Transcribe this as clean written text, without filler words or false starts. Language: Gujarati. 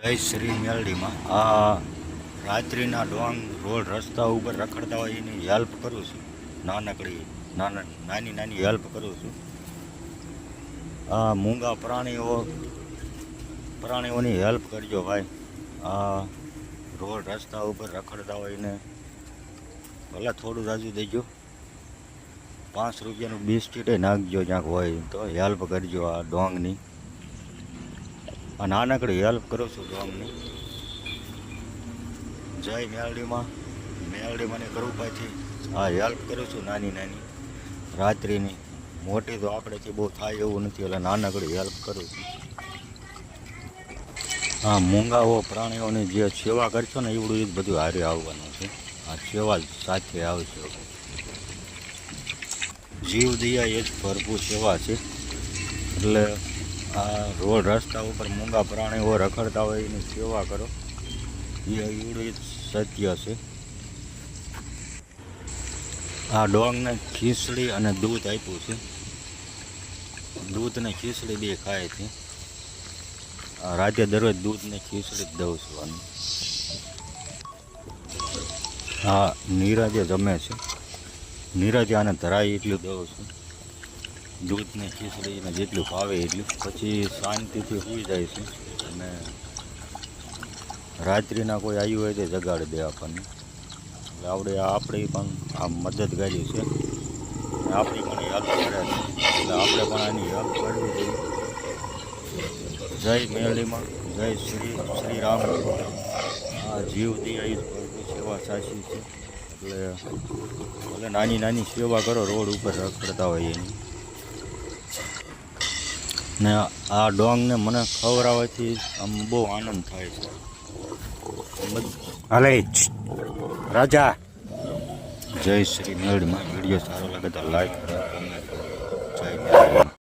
જય શ્રી મેલડીમાં આ રાત્રિના ડોંગ રોડ રસ્તા ઉપર રખડતા હોય એની હેલ્પ કરું છું. નાની હેલ્પ કરું છું. આ મૂંગા પ્રાણીઓની હેલ્પ કરજો ભાઈ. આ રોડ રસ્તા ઉપર રખડતા હોય ને ભલે થોડું રાજુ દેજો, 5 રૂપિયાનું બિસ્કીટ નાખજો જ્યાંક હોય તો હેલ્પ કરજો આ ડોંગની. આ નાનકડી હેલ્પ કરું છું ડોંગની. જય મેલડીમાં કૃપાથી આ હેલ્પ કરું છું નાની રાત્રિની. મોટી તો આપણેથી બહુ થાય એવું નથી, એટલે નાનકડી હેલ્પ કરું છું. હા, મૂંગાઓ પ્રાણીઓની જે સેવા કરશો ને એવડું જ બધું હારે આવવાનું છે. આ સેવા સાથે આવશે. જીવ દયા એ જ ભરપૂર સેવા છે. એટલે આ રોડ રસ્તા ઉપર મૂંગા પ્રાણીઓ રખડતા હોય એની સેવા કરો, એ એવડું જ સત્ય છે. આ ડોંગને ખીચડી અને દૂધ આપ્યું છે. દૂધ ને ખીચડી બે ખાય છે. રાતે દરરોજ દૂધ ને ખીચડી જ દઉં છું. હા, નીરજે જમે છે. નીરજે આને ધરાય એટલું દઉં છું. દૂધ ને ખીચડીને જેટલું ભાવે એટલું. પછી શાંતિથી સૂઈ જાય છે. અને રાત્રિના કોઈ આવ્યું હોય તો જગાડી દે આપણને. એટલે આપણી પણ આ મદદગારી છે, આપણી પણ હેલ્પ કરે છે. એટલે આપણે પણ આની હેલ્પ કરવી જોઈએ. જય મેલડીમાં, જય શ્રી રામ. આ જીવ દયા એ ભરપૂર સેવા સાચી છે. એટલે ભલે નાની સેવા કરો રોડ ઉપર રખડતા હોય એની. ને આ ડોંગને મને ખવડાવવાથી આમ બહુ આનંદ થાય છે. હાલે રાજા. જય શ્રી મેલડીમાં. વિડીયો સારો લાગે તો લાઈક કરો, કોમેન્ટ કરો. જય મેલડીમાં.